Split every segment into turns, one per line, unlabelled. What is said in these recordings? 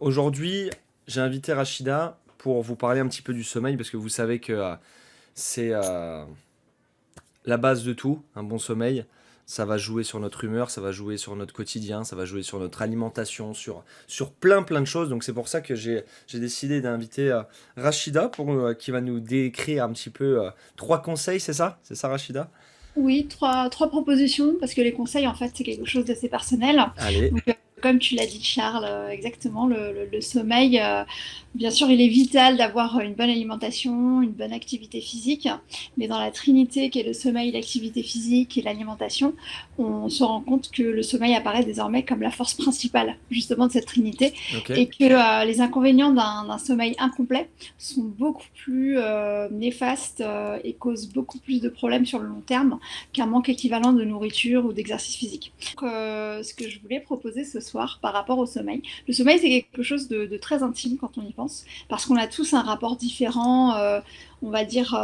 Aujourd'hui, j'ai invité Rachida pour vous parler un petit peu du sommeil parce que vous savez que c'est la base de tout, un bon sommeil. Ça va jouer sur notre humeur, ça va jouer sur notre quotidien, ça va jouer sur notre alimentation, sur plein de choses. Donc c'est pour ça que j'ai décidé d'inviter Rachida qui va nous décrire un petit peu trois conseils, c'est ça? C'est ça Rachida?
Oui, trois propositions, parce que les conseils, en fait, c'est quelque chose d'assez personnel.
Allez,
Donc, comme tu l'as dit, Charles, exactement, le sommeil, bien sûr, il est vital d'avoir une bonne alimentation, une bonne activité physique, mais dans la trinité qui est le sommeil, l'activité physique et l'alimentation, on se rend compte que le sommeil apparaît désormais comme la force principale, justement, de cette trinité,
ok.
et que les inconvénients d'un sommeil incomplet sont beaucoup plus néfastes et causent beaucoup plus de problèmes sur le long terme qu'un manque équivalent de nourriture ou d'exercice physique. Donc, ce que je voulais proposer ce soir par rapport au sommeil, le sommeil c'est quelque chose de très intime quand on y pense, parce qu'on a tous un rapport différent, on va dire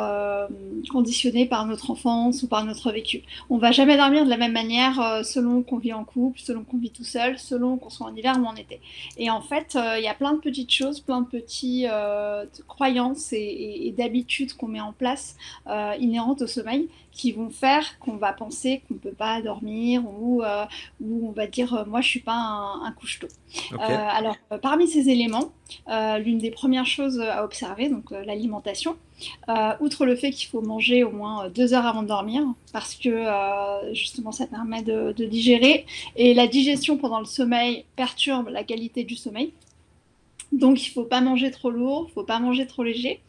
conditionné par notre enfance ou par notre vécu. On va jamais dormir de la même manière selon qu'on vit en couple, selon qu'on vit tout seul, selon qu'on soit en hiver ou en été. Et en fait, il y a plein de petites choses, plein de petites croyances et d'habitudes qu'on met en place inhérentes au sommeil qui vont faire qu'on va penser qu'on ne peut pas dormir ou on va dire moi je suis pas un couche-tôt.
Ok,
Parmi ces éléments, l'une des premières choses à observer, donc l'alimentation, outre le fait qu'il faut manger au moins 2 heures avant de dormir, parce que justement ça permet de digérer, et la digestion pendant le sommeil perturbe la qualité du sommeil. Donc il ne faut pas manger trop lourd, il ne faut pas manger trop léger.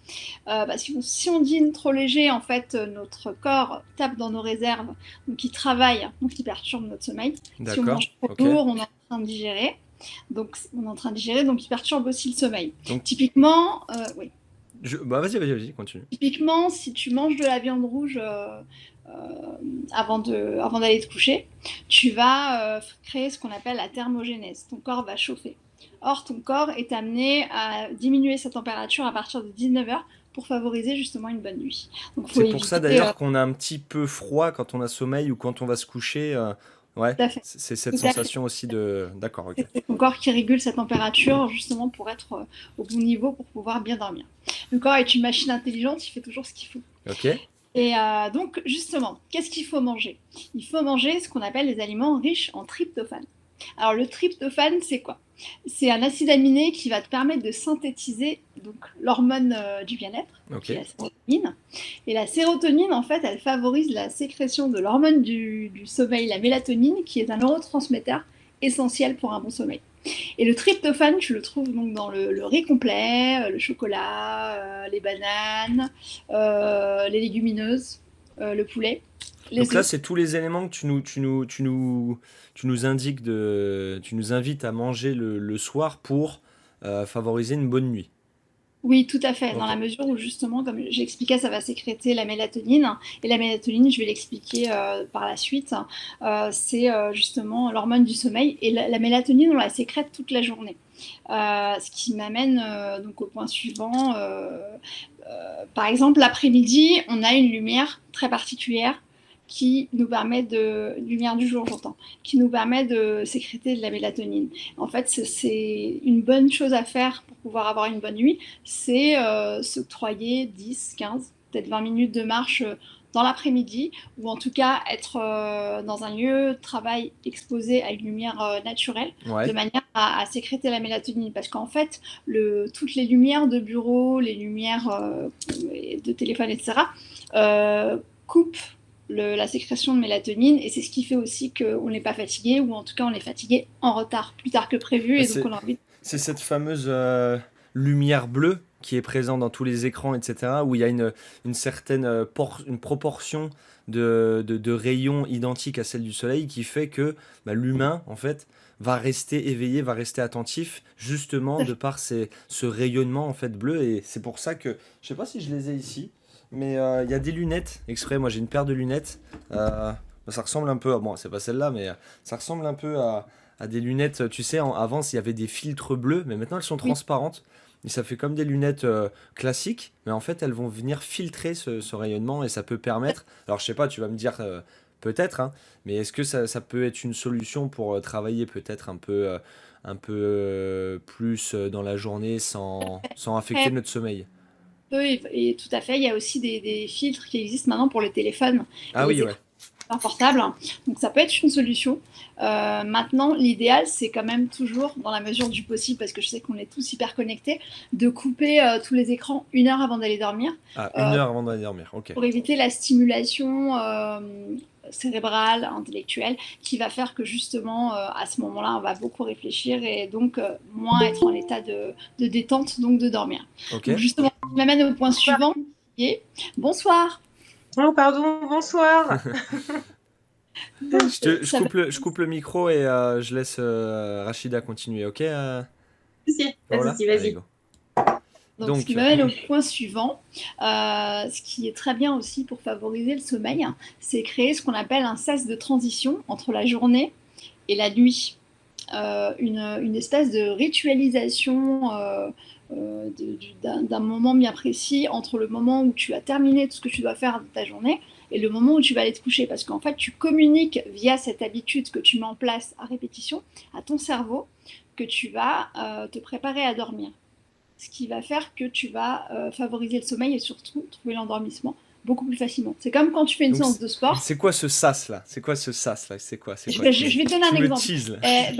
Parce que si on dîne trop léger, en fait, notre corps tape dans nos réserves, donc il travaille, donc il perturbe notre sommeil. Si on
d'accord,
mange trop
ok.
lourd, on est en train de digérer. Donc on est en train de digérer, donc il perturbe aussi le sommeil.
Donc,
Typiquement, oui.
bah vas-y, continue.
Typiquement, si tu manges de la viande rouge avant d'aller te coucher, tu vas créer ce qu'on appelle la thermogénèse. Ton corps va chauffer. Or, ton corps est amené à diminuer sa température à partir de 19 heures pour favoriser justement une bonne nuit. Donc, il faut
C'est pour ça
éviter.
d'ailleurs qu'on a un petit peu froid quand on a sommeil ou quand on va se coucher. Ouais,
Tout à fait.
c'est cette
Tout à fait.
sensation aussi de. D'accord, ok.
C'est ton corps qui régule sa température justement pour être au bon niveau pour pouvoir bien dormir. Le corps est une machine intelligente, il fait toujours ce qu'il faut.
Ok,
Et donc, justement, qu'est-ce qu'il faut manger? Il faut manger ce qu'on appelle les aliments riches en tryptophane. Alors, le tryptophane, c'est quoi? C'est un acide aminé qui va te permettre de synthétiser donc l'hormone du bien-être,
ok.
qui est la sérotonine. Et la sérotonine, en fait, elle favorise la sécrétion de l'hormone du sommeil, la mélatonine, qui est un neurotransmetteur essentiel pour un bon sommeil. Et le tryptophane, tu le trouves donc dans le riz complet, le chocolat, les bananes, les légumineuses, le poulet,
Donc
les
là,
œufs.
c'est tous les éléments que tu nous indiques tu nous invites à manger le soir pour favoriser une bonne nuit.
Oui, tout à fait, dans
Ok.
la mesure où justement, comme j'expliquais, ça va sécréter la mélatonine. Et la mélatonine, je vais l'expliquer par la suite, c'est justement l'hormone du sommeil. Et la mélatonine, on la sécrète toute la journée. Ce qui m'amène donc au point suivant. Par exemple, l'après-midi, on a une lumière très particulière qui nous permet lumière du jour, j'entends, qui nous permet de sécréter de la mélatonine. En fait, c'est une bonne chose à faire pour pouvoir avoir une bonne nuit, c'est s'octroyer 10, 15, peut-être 20 minutes de marche dans l'après-midi, ou en tout cas être dans un lieu de travail exposé à une lumière naturelle, de
Ouais.
manière à sécréter la mélatonine. Parce qu'en fait, toutes les lumières de bureau, les lumières de téléphone, etc., coupent la sécrétion de mélatonine, et c'est ce qui fait aussi qu'on n'est pas fatigué, ou en tout cas on est fatigué en retard, plus tard que prévu,
Bah,
et donc on a envie.
c'est cette fameuse lumière bleue qui est présente dans tous les écrans, etc., où il y a une certaine une proportion de rayons identiques à celle du soleil qui fait que bah, l'humain, en fait, va rester éveillé, va rester attentif, justement de par ce rayonnement en fait bleu. Et c'est pour ça que, je sais pas si je les ai ici, mais il y a des lunettes exprès. Moi, j'ai une paire de lunettes. Ça ressemble un peu à, bon, c'est pas celle-là, mais ça ressemble un peu à des lunettes. Tu sais, avant, il y avait des filtres bleus, mais maintenant elles sont
Oui,
transparentes. Et ça fait comme des lunettes classiques, mais en fait elles vont venir filtrer ce rayonnement et ça peut permettre. Alors je sais pas, tu vas me dire peut-être, hein, mais est-ce que ça peut être une solution pour travailler peut-être un peu plus dans la journée sans affecter
Après,
notre sommeil.
et tout à fait, il y a aussi des filtres qui existent maintenant pour les téléphones et
Ah oui,
les
ouais.
écrans portables. Donc ça peut être une solution. Maintenant, l'idéal, c'est quand même toujours, dans la mesure du possible, parce que je sais qu'on est tous hyper connectés, de couper tous les écrans 1 heure avant d'aller dormir.
Ah, une
Euh,
heure avant d'aller dormir. Ok.
pour éviter la stimulation cérébrale, intellectuelle, qui va faire que justement, à ce moment-là, on va beaucoup réfléchir et donc moins être en état de détente, donc de dormir.
Ok.
Donc justement, ça m'amène au point suivant, qui est bonsoir.
Oh, pardon, bonsoir.
Donc,
Je
ça va.
je coupe le micro et je laisse Rachida continuer. Ok,
Si, pas de
Paola?
souci,
Allez,
vas-y.
go.
Donc, ce qui
Donc,
m'amène au point suivant, ce qui est très bien aussi pour favoriser le sommeil, c'est créer ce qu'on appelle un sas de transition entre la journée et la nuit. Une espèce de ritualisation d'un moment bien précis entre le moment où tu as terminé tout ce que tu dois faire de ta journée et le moment où tu vas aller te coucher. Parce qu'en fait, tu communiques via cette habitude que tu mets en place à répétition à ton cerveau que tu vas te préparer à dormir. Ce qui va faire que tu vas favoriser le sommeil et surtout trouver l'endormissement beaucoup plus facilement. C'est comme quand tu fais une
donc
séance de sport.
c'est quoi ce sas là? C'est quoi ce sas là? C'est quoi? C'est
Je
quoi?
vais, je vais te donner
Tu
un
me
exemple.
teases là.
Je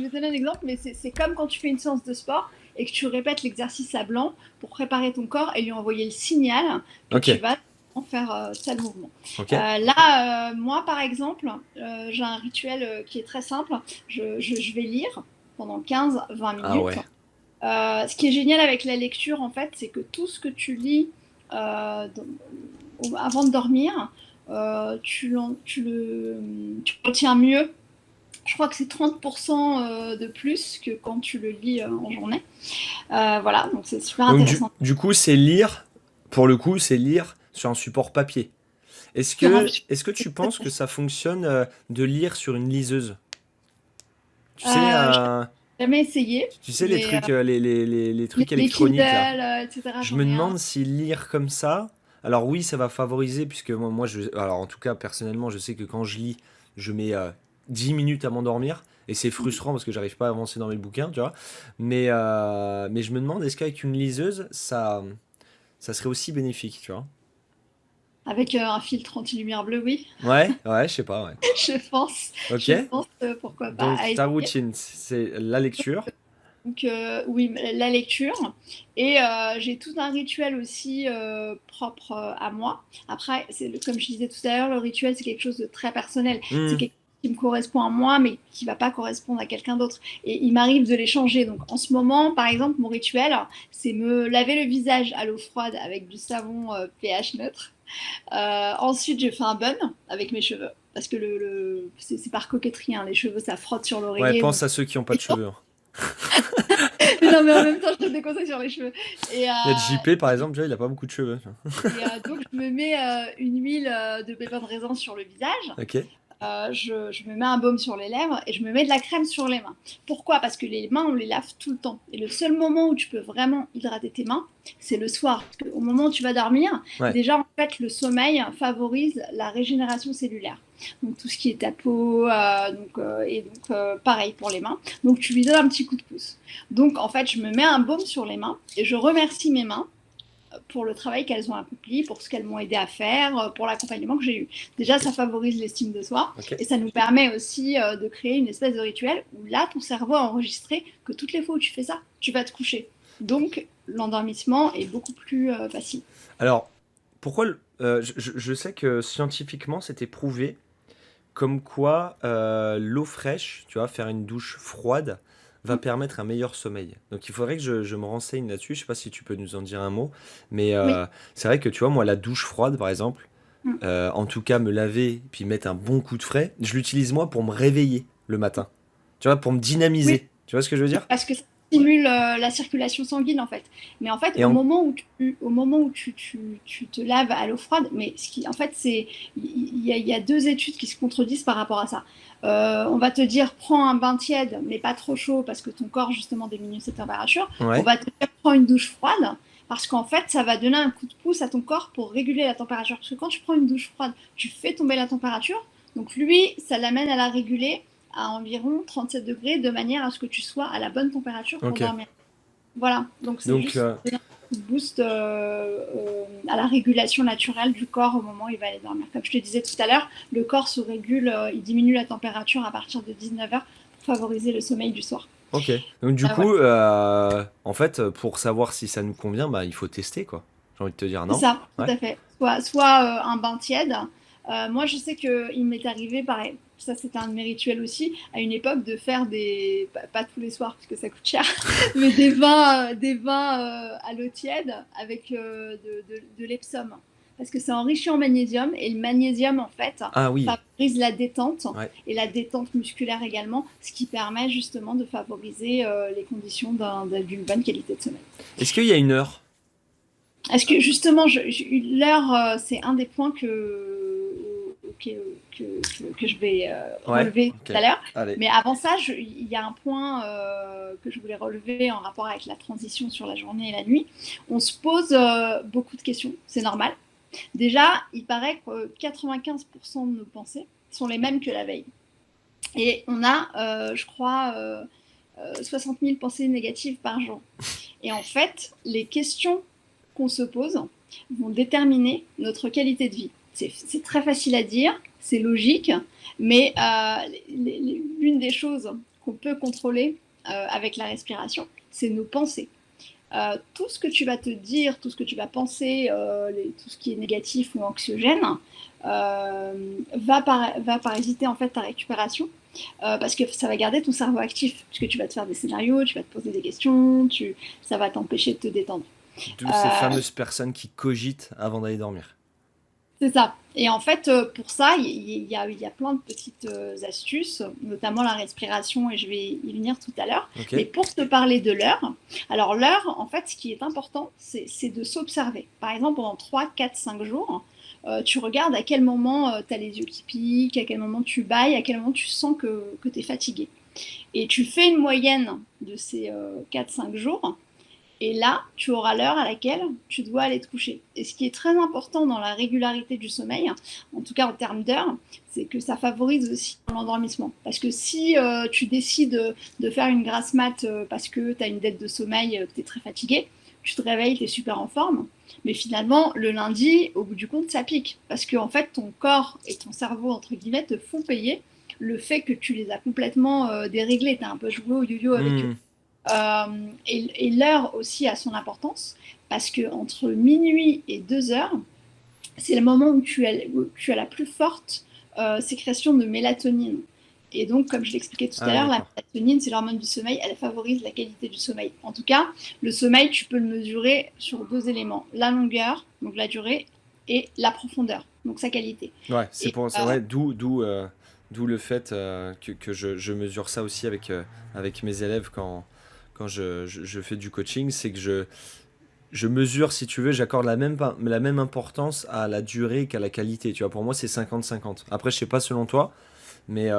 vais te donner un exemple, mais c'est comme quand tu fais une séance de sport et que tu répètes l'exercice à blanc pour préparer ton corps et lui envoyer le signal que
Ok.
tu vas en faire tel mouvement.
Ok.
Là, moi, par exemple, j'ai un rituel qui est très simple. Je vais lire pendant 15-20
Ah
minutes.
ouais.
Ce qui est génial avec la lecture, en fait, c'est que tout ce que tu lis avant de dormir, tu retiens mieux. Je crois que c'est 30% de plus que quand tu le lis en journée. Voilà, donc c'est super
Donc
intéressant.
du coup, c'est lire, pour le coup, c'est lire sur un support papier.
Sur un-
Est-ce que tu penses que ça fonctionne de lire sur une liseuse? Tu sais,
J'ai jamais essayé,
tu sais les
mais
trucs, les trucs
les Kindle,
électroniques là.
etc.,
Je
j'en
me
ai un.
demande si lire comme ça, alors oui, ça va favoriser, puisque alors en tout cas, personnellement, je sais que quand je lis, je mets 10 minutes à m'endormir, et c'est frustrant parce que j'arrive pas à avancer dans mes bouquins, tu vois. Mais je me demande, est-ce qu'avec une liseuse, ça serait aussi bénéfique, tu vois?
Avec un filtre anti-lumière bleue, oui,
Ouais, je sais pas, ouais.
je pense.
Ok,
Je pense, pourquoi pas,
donc
à
ta
essayer.
routine, c'est la lecture.
Donc, oui, la lecture. Et j'ai tout un rituel aussi propre à moi. Après, comme je disais tout à l'heure, le rituel, c'est quelque chose de très personnel. C'est
Hmm,
quelque chose qui me correspond à moi, mais qui ne va pas correspondre à quelqu'un d'autre. Et il m'arrive de les changer. Donc, en ce moment, par exemple, mon rituel, c'est me laver le visage à l'eau froide avec du savon pH neutre. Ensuite, je fais un bun avec mes cheveux. Parce que c'est par coquetterie, hein, les cheveux, ça frotte sur
ouais,
l'oreiller.
pense à ceux qui ont pas de cheveux, hein.
Non, mais en même temps, je te déconseille sur les cheveux. Et,
Il y a JP, par exemple, tu vois, il a pas beaucoup de cheveux.
donc, je me mets une huile de pépins de raisin sur le visage.
Ok,
Je me mets un baume sur les lèvres et je me mets de la crème sur les mains. Pourquoi? Parce que les mains, on les lave tout le temps. Et le seul moment où tu peux vraiment hydrater tes mains, c'est le soir. Parce qu'au moment où tu vas dormir,
ouais.
déjà, en fait, le sommeil favorise la régénération cellulaire. Donc, tout ce qui est ta peau, pareil pour les mains. Donc, tu lui donnes un petit coup de pouce. Donc, en fait, je me mets un baume sur les mains et je remercie mes mains pour le travail qu'elles ont accompli, pour ce qu'elles m'ont aidé à faire, pour l'accompagnement que j'ai eu. Déjà, ça favorise l'estime de soi
Ok.
et ça nous permet aussi de créer une espèce de rituel où là, ton cerveau a enregistré que toutes les fois où tu fais ça, tu vas te coucher. Donc, l'endormissement est beaucoup plus facile.
Alors, pourquoi je sais que scientifiquement, c'était prouvé comme quoi l'eau fraîche, tu vois, faire une douche froide, va permettre un meilleur sommeil. Donc il faudrait que je me renseigne là-dessus. Je sais pas si tu peux nous en dire un mot, mais
Oui.
c'est vrai que tu vois, moi, la douche froide, par exemple,
Mm.
en tout cas, me laver puis mettre un bon coup de frais, je l'utilise moi pour me réveiller le matin. Tu vois, pour me
Oui,
dynamiser. Tu vois ce que je veux dire?
parce que ça stimule la circulation sanguine en fait. Mais en fait,
Et en...
au moment où tu te laves à l'eau froide, mais en fait, il y a deux études qui se contredisent par rapport à ça. On va te dire prends un bain tiède, mais pas trop chaud parce que ton corps justement diminue sa température. On
Ouais.
va te dire prends une douche froide parce qu'en fait, ça va donner un coup de pouce à ton corps pour réguler la température. Parce que quand tu prends une douche froide, tu fais tomber la température. Donc lui, ça l'amène à la réguler à environ 37 degrés de manière à ce que tu sois à la bonne température pour
Ok.
dormir. Voilà, donc c'est
Donc,
juste un coup de boost à la régulation naturelle du corps au moment où il va aller dormir. Comme je te disais tout à l'heure, le corps se régule, il diminue la température à partir de 19h pour favoriser le sommeil du soir.
ok. Donc, du
Voilà.
coup, en fait, pour savoir si ça nous convient, bah, il faut tester, quoi. J'ai envie de te dire,
C'est
non?
ça, tout
Ouais.
à fait. Soit un bain tiède. Moi, je sais qu'il m'est arrivé, pareil, ça c'était un de mes rituels aussi, à une époque de faire pas tous les soirs parce que ça coûte cher, mais des vins à l'eau tiède avec de l'Epsom. Parce que c'est enrichi en magnésium et le magnésium, en fait,
Ah oui.
favorise la détente
Ouais.
et la détente musculaire également, ce qui permet justement de favoriser les conditions d'une bonne qualité de sommeil.
Est-ce qu'il y a une heure?
Est-ce que justement, l'heure, c'est un des points que, que je vais
Ouais.
relever
Ok.
tout à l'heure.
Allez.
Mais avant ça, il y a un point que je voulais relever en rapport avec la transition sur la journée et la nuit. On se pose beaucoup de questions, c'est normal. Déjà, il paraît que 95% de nos pensées sont les mêmes que la veille. Et on a, je crois, 60 000 pensées négatives par jour. Et en fait, les questions qu'on se pose vont déterminer notre qualité de vie. C'est très facile à dire, c'est logique, mais l'une des choses qu'on peut contrôler avec la respiration, c'est nos pensées. Tout ce que tu vas te dire, tout ce que tu vas penser, tout ce qui est négatif ou anxiogène, va parasiter en fait ta récupération. Parce que ça va garder ton cerveau actif, puisque tu vas te faire des scénarios, tu vas te poser des questions, ça va t'empêcher de te détendre.
D'où ces fameuses personnes qui cogitent avant d'aller dormir.
C'est ça. Et en fait, pour ça, il y a plein de petites astuces, notamment la respiration, et je vais y venir tout à l'heure.
Ok.
Mais pour te parler de l'heure, alors l'heure, en fait, ce qui est important, c'est de s'observer. Par exemple, pendant 3, 4, 5 jours, tu regardes à quel moment tu as les yeux qui piquent, à quel moment tu bailles, à quel moment tu sens que tu es fatigué. Et tu fais une moyenne de ces 4-5 jours. Et là, tu auras l'heure à laquelle tu dois aller te coucher. Et ce qui est très important dans la régularité du sommeil, en tout cas en termes d'heures, c'est que ça favorise aussi l'endormissement. Parce que si tu décides de faire une grasse mat parce que tu as une dette de sommeil, que tu es très fatigué, tu te réveilles, tu es super en forme. Mais finalement, le lundi, au bout du compte, ça pique. Parce que en fait, ton corps et ton cerveau, entre guillemets, te font payer le fait que tu les as complètement déréglés. Tu as un peu joué au yo-yo avec eux. Et l'heure aussi a son importance parce que entre minuit et 2 heures, c'est le moment où tu as la plus forte sécrétion de mélatonine. Et donc, comme je l'expliquais tout à l'heure, la mélatonine, c'est l'hormone du sommeil, elle favorise la qualité du sommeil. En tout cas, le sommeil, tu peux le mesurer sur 2 éléments, la longueur, donc la durée, et la profondeur, donc sa qualité.
Ouais, c'est
Et,
pour ça, ouais, d'où le fait que je mesure ça aussi avec mes élèves quand je fais du coaching, c'est que je mesure, si tu veux, j'accorde la même importance à la durée qu'à la qualité. Tu vois, pour moi, c'est 50-50. Après, je sais pas selon toi, mais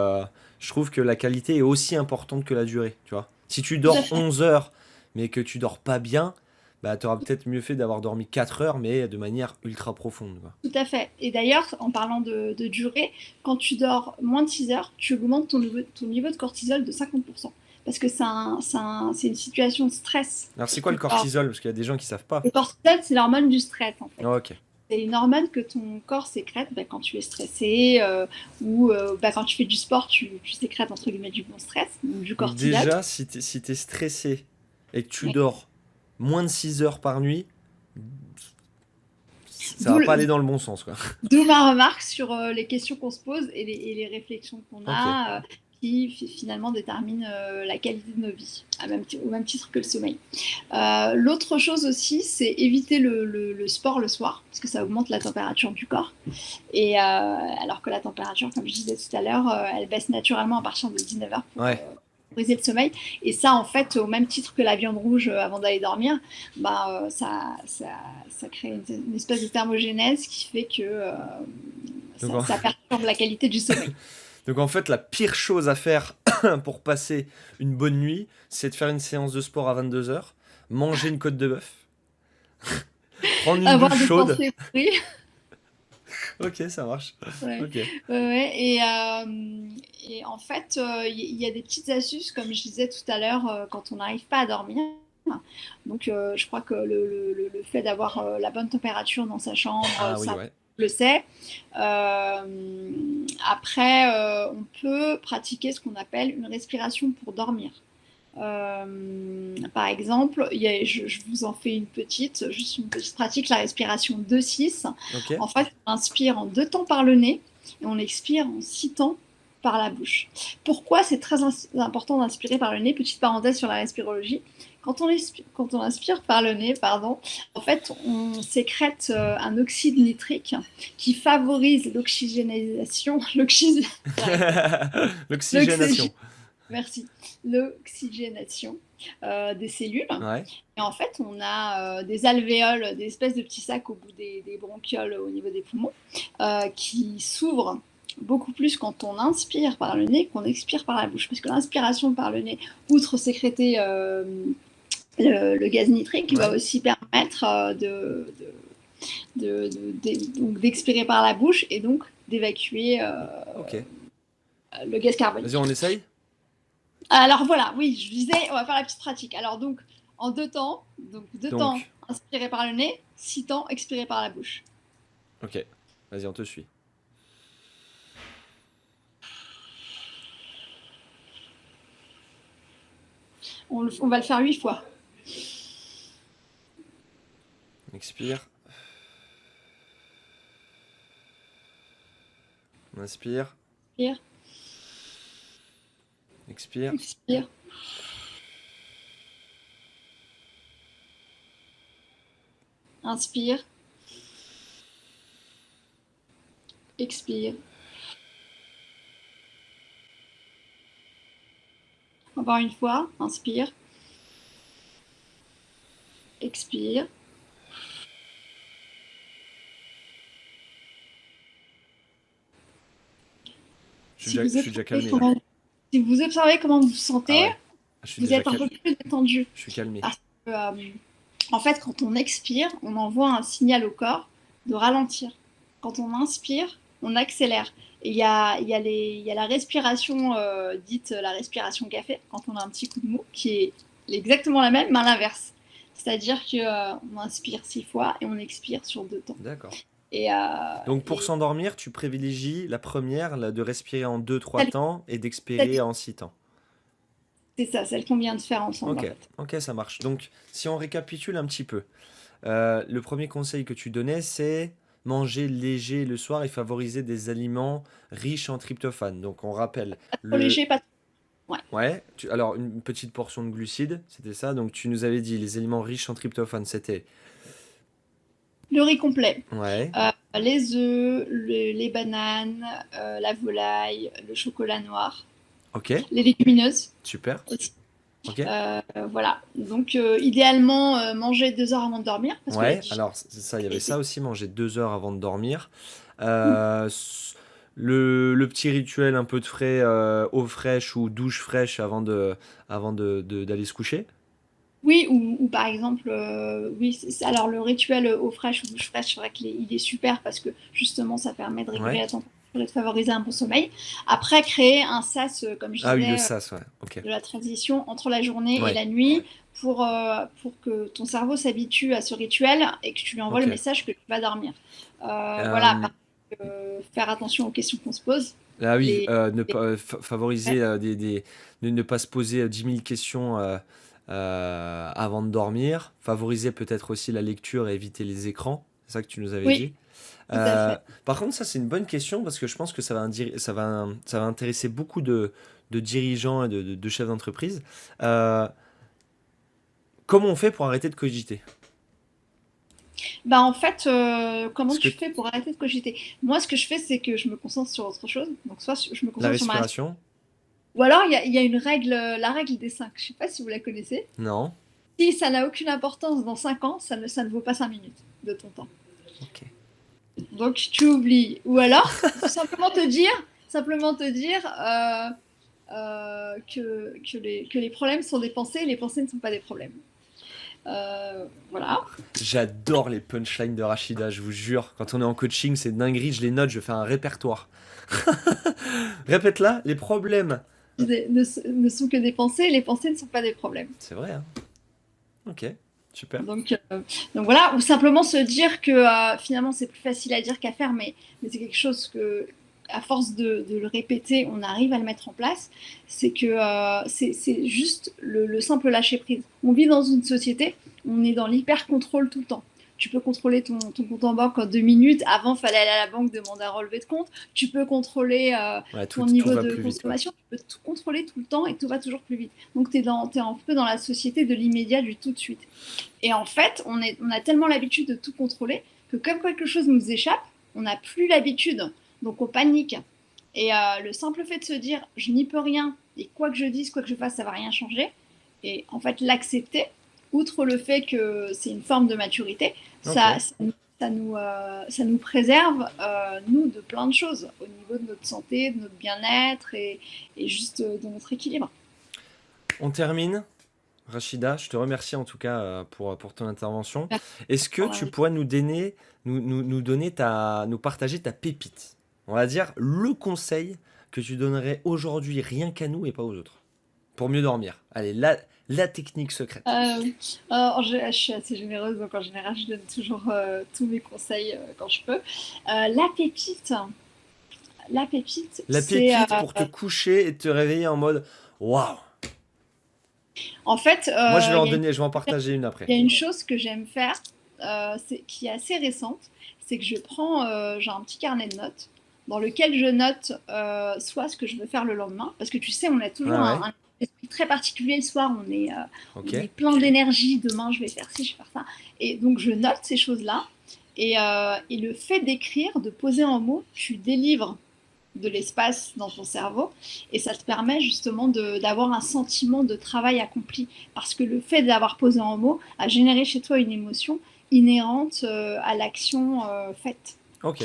je trouve que la qualité est aussi importante que la durée. Tu vois, si tu dors 11 heures, mais que tu dors pas bien, bah, tu auras peut-être mieux fait d'avoir dormi 4 heures, mais de manière ultra profonde, quoi.
Tout à fait. Et d'ailleurs, en parlant de durée, quand tu dors moins de 6 heures, tu augmentes ton niveau de cortisol de 50%. Parce que c'est une situation de stress.
Alors, c'est quoi le cortisol? Parce qu'il y a des gens qui savent pas.
Le cortisol, c'est l'hormone du stress, en fait.
Oh, ok.
C'est une hormone que ton corps sécrète quand tu es stressé ou quand tu fais du sport, tu sécrètes entre guillemets du bon stress, du cortisol.
Déjà, si t'es stressé et que tu dors moins de 6 heures par nuit, ça va pas aller dans le bon sens, quoi.
D'où ma remarque sur les questions qu'on se pose et les réflexions qu'on a qui finalement déterminent la qualité de nos vies, au même titre que le sommeil. L'autre chose aussi, c'est éviter le sport le soir, parce que ça augmente la température du corps. Et alors que la température, comme je disais tout à l'heure, elle baisse naturellement à partir de 19h pour briser le sommeil. Et ça, en fait, au même titre que la viande rouge avant d'aller dormir, ça crée une espèce de thermogénèse qui fait que ça perturbe la qualité du sommeil.
Donc en fait, la pire chose à faire pour passer une bonne nuit, c'est de faire une séance de sport à 22h, manger une côte de bœuf, prendre une douche chaude. Ok, ça marche.
Ouais.
Ok.
Ouais, et en fait, il y a des petites astuces, comme je disais tout à l'heure, quand on n'arrive pas à dormir. Donc, je crois que le fait d'avoir la bonne température dans sa chambre,
Ah oui,
ça,
ouais.
on le sait. Après, on peut pratiquer ce qu'on appelle une respiration pour dormir. Par exemple, je vous en fais juste une petite pratique, la respiration 2-6.
Ok.
En fait, on inspire en 2 temps par le nez et on expire en 6 temps par la bouche. Pourquoi c'est très important d'inspirer par le nez? Petite parenthèse sur la respirologie. Quand on inspire par le nez, pardon, en fait, on sécrète un oxyde nitrique qui favorise l'oxygénation,
L'oxygénation.
merci, l'oxygénation des cellules.
Ouais.
Et en fait, on a des alvéoles, des espèces de petits sacs au bout des bronchioles au niveau des poumons, qui s'ouvrent beaucoup plus quand on inspire par le nez qu'on expire par la bouche. Parce que l'inspiration par le nez, outre sécréter le gaz nitrique, va
Ouais.
aussi permettre donc d'expirer par la bouche et donc d'évacuer
Ok.
le gaz
Vas-y,
carbonique.
on essaye?
Alors voilà, oui, je disais, on va faire la petite pratique. Alors donc, en 2 temps, donc 2 temps
Donc,
inspiré par le nez, 6 temps expiré par la bouche.
ok. Vas-y, on te suit.
On va le faire 8 fois.
Expire. On inspire.
Inspire,
Expire.
expire, inspire, expire. Encore une fois, inspire, expire. Si vous
Je suis déjà
observez
calmé là.
comment, si vous observez comment vous vous
Ah
sentez,
ouais. Je suis
vous
déjà
êtes un
calme.
peu plus détendu.
Je suis calmé.
Parce que, en fait, quand on expire, on envoie un signal au corps de ralentir. Quand on inspire, on accélère. Et il y a la respiration dite la respiration café, quand on a un petit coup de mou, qui est exactement la même, mais à l'inverse. C'est-à-dire qu'on inspire 6 fois et on expire sur 2 temps.
D'accord.
Et,
Donc pour
et
s'endormir, tu privilégies la première, là, de respirer en 2-3
celle-
temps et d'expirer en 6 temps.
c'est ça, celle qu'on vient de faire ensemble, en
Ok,
fait.
ok, ça marche. Donc si on récapitule un petit peu, le premier conseil que tu donnais, c'est manger léger le soir et favoriser des aliments riches en tryptophane. Donc on rappelle
Pas trop
le...
léger, pas trop. Ouais.
Ouais, alors une petite portion de glucides, c'était ça. Donc tu nous avais dit les aliments riches en tryptophane, c'était...
Le riz complet.
Ouais,
Les œufs, les bananes, la volaille, le chocolat noir,
ok,
les légumineuses
super,
aussi.
ok.
Voilà. Donc, idéalement, manger 2 heures avant de dormir parce que la
Ouais,
digestion
alors c'est ça, il y avait
est
ça aussi, manger 2 heures avant de dormir.
cool.
Le petit rituel, un peu de frais, eau fraîche ou douche fraîche d'aller se coucher.
Oui, ou par exemple, oui, alors le rituel eau fraîche ou douche fraîche, c'est vrai qu'il est super parce que justement, ça permet de réguler
Ouais.
la température et de favoriser un bon sommeil. Après, créer un sas, comme je
Ah oui, le
disais,
sas, ouais, ok.
de la transition entre la journée et
Ouais,
la nuit pour que ton cerveau s'habitue à ce rituel et que tu lui envoies le
ok.
message que tu vas dormir. Voilà,
Euh,
faire attention aux questions qu'on se pose.
ah oui,
Les,
ne
les-
pas favoriser ne pas se poser 10 000 questions avant de dormir. Favoriser peut-être aussi la lecture et éviter les écrans. C'est ça que tu nous avais
Oui,
dit.
tout à
Euh,
fait.
Par contre, ça c'est une bonne question parce que je pense que ça va intéresser beaucoup de dirigeants et de chefs d'entreprise. Euh, Comment on fait pour arrêter de cogiter?
Bah, en fait, comment
Parce que
tu fais pour arrêter de cogiter? Moi, ce que je fais, c'est que je me concentre sur autre chose. Donc, soit je me
la
concentre sur ma respiration.
respiration,
Ou alors, il y a une règle, la règle des 5. Je sais pas si vous la connaissez.
non.
Si ça n'a aucune importance dans 5 ans, ça ne vaut pas 5 minutes de ton temps.
Ok.
Donc tu oublies. Ou alors, simplement te dire que les problèmes sont des pensées et les pensées ne sont pas des problèmes. Voilà.
J'adore les punchlines de Rachida, je vous jure. Quand on est en coaching, c'est dinguerie, je les note, je fais un répertoire. Répète-la, les problèmes.
Ne sont que des pensées, les pensées ne sont pas des problèmes.
C'est vrai, hein. Ok, super.
Donc voilà, ou simplement se dire que finalement c'est plus facile à dire qu'à faire, mais c'est quelque chose que, à force de le répéter, on arrive à le mettre en place. C'est que c'est juste le simple lâcher prise. On vit dans une société, on est dans l'hyper-contrôle tout le temps. Tu peux contrôler ton compte en banque en 2 minutes. Avant, il fallait aller à la banque demander un relevé de compte. Tu peux contrôler
Ouais,
ton
tout
niveau
va
de
plus vite, quoi.
consommation. Tu peux tout contrôler tout le temps et tout va toujours plus vite. Donc, tu es un peu dans la société de l'immédiat, du tout de suite. Et en fait, on a tellement l'habitude de tout contrôler que comme quelque chose nous échappe, on n'a plus l'habitude. Donc on panique. Et le simple fait de se dire je n'y peux rien et quoi que je dise, quoi que je fasse, ça va rien changer. Et en fait, l'accepter, outre le fait que c'est une forme de maturité, ça,
Ok.
ça nous préserve, nous, de plein de choses au niveau de notre santé, de notre bien-être et juste de notre équilibre.
On termine. Rachida, je te remercie en tout cas pour ton intervention.
Merci
Est-ce que
pour
tu
l'invitation.
pourrais nous donner nous partager ta pépite? On va dire le conseil que tu donnerais aujourd'hui rien qu'à nous et pas aux autres. Pour mieux dormir. Allez, la technique secrète.
Je suis assez généreuse, donc en général, je donne toujours tous mes conseils quand je peux. La pépite,
La
c'est
pépite pour te coucher et te réveiller en mode waouh.
en fait,
Moi, je vais en
il
donner, je vais en partager une après.
y a une chose que j'aime faire, qui est assez récente, c'est que je prends, j'ai un petit carnet de notes dans lequel je note soit ce que je veux faire le lendemain, parce que tu sais, on a
Ouais,
toujours
ouais.
un esprit très particulier le soir,
Ok.
on est plein d'énergie, demain je vais faire ci, je vais faire ça. Et donc je note ces choses-là, et le fait d'écrire, de poser en mots, tu délivres de l'espace dans ton cerveau et ça te permet justement d'avoir un sentiment de travail accompli parce que le fait d'avoir posé en mots a généré chez toi une émotion inhérente à l'action faite.
Ok.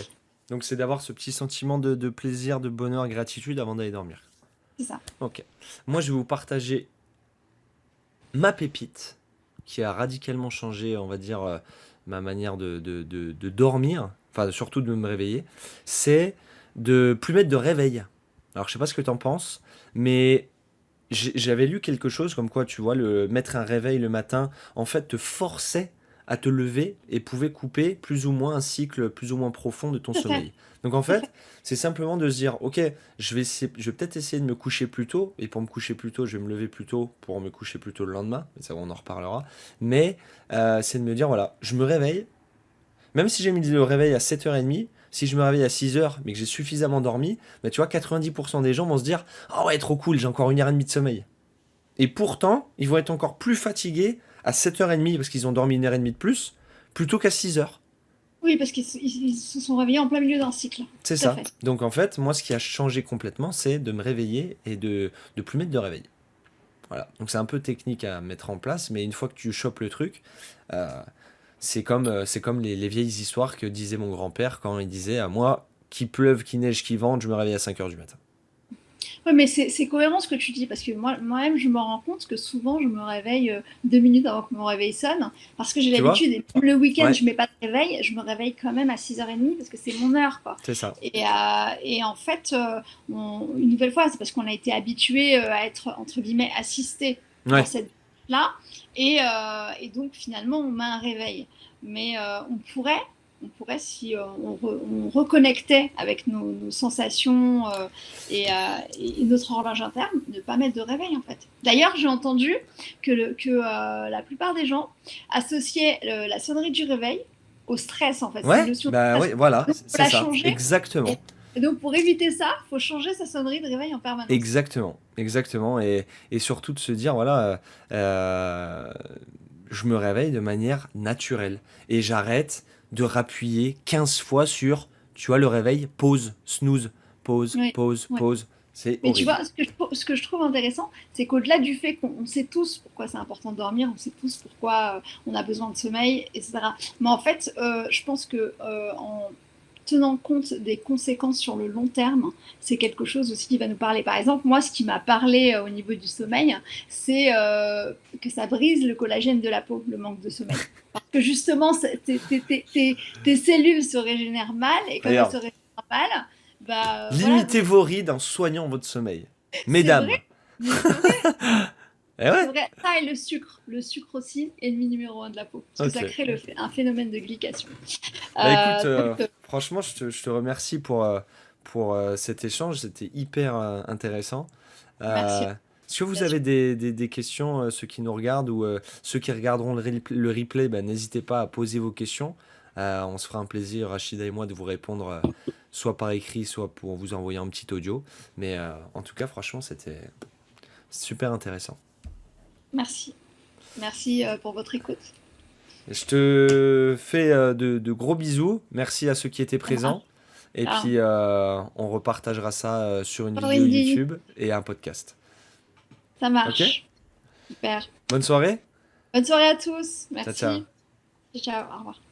Donc, c'est d'avoir ce petit sentiment de plaisir, de bonheur, gratitude avant d'aller dormir.
C'est ça.
Ok. Moi, je vais vous partager ma pépite qui a radicalement changé, on va dire, ma manière de dormir, enfin surtout de me réveiller, c'est de plus mettre de réveil. Alors je sais pas ce que t'en penses, mais j'avais lu quelque chose comme quoi, tu vois, le mettre un réveil le matin, en fait, te forçait à te lever et pouvait couper plus ou moins un cycle plus ou moins profond de ton
Tout à fait.
sommeil. Donc en
Tout à fait.
fait, c'est simplement de se dire, ok, je vais peut-être essayer de me coucher plus tôt, et pour me coucher plus tôt, je vais me lever plus tôt pour me coucher plus tôt le lendemain, mais ça on en reparlera. Mais c'est de me dire, voilà, je me réveille, même si j'ai mis le réveil à 7h30, si je me réveille à 6h, mais que j'ai suffisamment dormi, bah, tu vois, 90% des gens vont se dire, ah ouais, trop cool, j'ai encore 1h30 de sommeil. Et pourtant, ils vont être encore plus fatigués à 7h30 parce qu'ils ont dormi 1h30 de plus, plutôt qu'à 6h.
Oui, parce qu'ils se sont réveillés en plein milieu d'un cycle.
C'est
Tout à
ça.
fait.
Donc en fait, moi, ce qui a changé complètement, c'est de me réveiller et de plus mettre de réveil. Voilà. Donc c'est un peu technique à mettre en place, mais une fois que tu chopes le truc, euh, c'est comme les vieilles histoires que disait mon grand-père quand il disait à moi, qu'il pleuve, qu'il neige, qu'il vente, je me réveille à 5h du matin.
Oui, mais c'est cohérent ce que tu dis, parce que moi-même, je me rends compte que souvent, je me réveille 2 minutes avant que mon réveil sonne, parce que j'ai
Tu vois?
l'habitude, et même le week-end,
Ouais,
je mets pas de réveil, je me réveille quand même à 6h30, parce que c'est mon heure, quoi.
c'est ça.
Et en fait, une nouvelle fois, c'est parce qu'on a été habitué à être, entre guillemets, assisté dans
Ouais,
cette là et donc finalement, on met un réveil. Mais si on reconnectait avec nos sensations et notre horloge interne, ne pas mettre de réveil en fait. D'ailleurs, j'ai entendu que la plupart des gens associaient la sonnerie du réveil au stress en fait. C'est une
ouais,
notion de
bah
stress.
ouais, voilà,
Donc, il faut
c'est
la
ça,
changer. Et,
exactement.
et donc, pour éviter ça, il faut changer sa sonnerie de réveil en permanence.
Exactement, exactement. Et surtout de se dire, voilà, je me réveille de manière naturelle. Et j'arrête de rappuyer 15 fois sur, tu vois, le réveil, pause, snooze, pause,
Oui,
pause,
ouais.
pause. C'est
Mais tu
horrible.
vois, ce que je trouve intéressant, c'est qu'au-delà du fait qu'on sait tous pourquoi c'est important de dormir, on sait tous pourquoi on a besoin de sommeil, etc. Mais en fait, je pense que tenant compte des conséquences sur le long terme, c'est quelque chose aussi qui va nous parler. Par exemple, moi, ce qui m'a parlé au niveau du sommeil, c'est que ça brise le collagène de la peau, le manque de sommeil. Parce que justement, tes cellules se régénèrent mal, et quand elles
Regarde,
se régénèrent mal, bah voilà,
limitez vos rides en soignant votre sommeil.
c'est
Mesdames.
vrai, mais c'est vrai.
Eh ouais?
C'est vrai, ça et le sucre. Le sucre aussi, ennemi numéro un de la peau. Parce que ça
Ok.
crée un phénomène de glycation.
Bah écoute,
Donc,
franchement, je te remercie pour cet échange. C'était hyper intéressant.
merci.
Est-ce que vous avez des questions, ceux qui nous regardent ou ceux qui regarderont le replay, bah, n'hésitez pas à poser vos questions. On se fera un plaisir, Rachida et moi, de vous répondre soit par écrit, soit pour vous envoyer un petit audio. Mais en tout cas, franchement, c'était super intéressant.
Merci. Merci pour votre écoute.
Je te fais de gros bisous. Merci à ceux qui étaient
Ça marche.
présents. Et
Ah,
puis, on repartagera ça sur une vidéo
Wendy,
YouTube et un podcast.
ça
Ok?
marche. Super.
Bonne soirée.
Bonne soirée à tous.
Ciao, ciao.
Merci. Ciao, au revoir.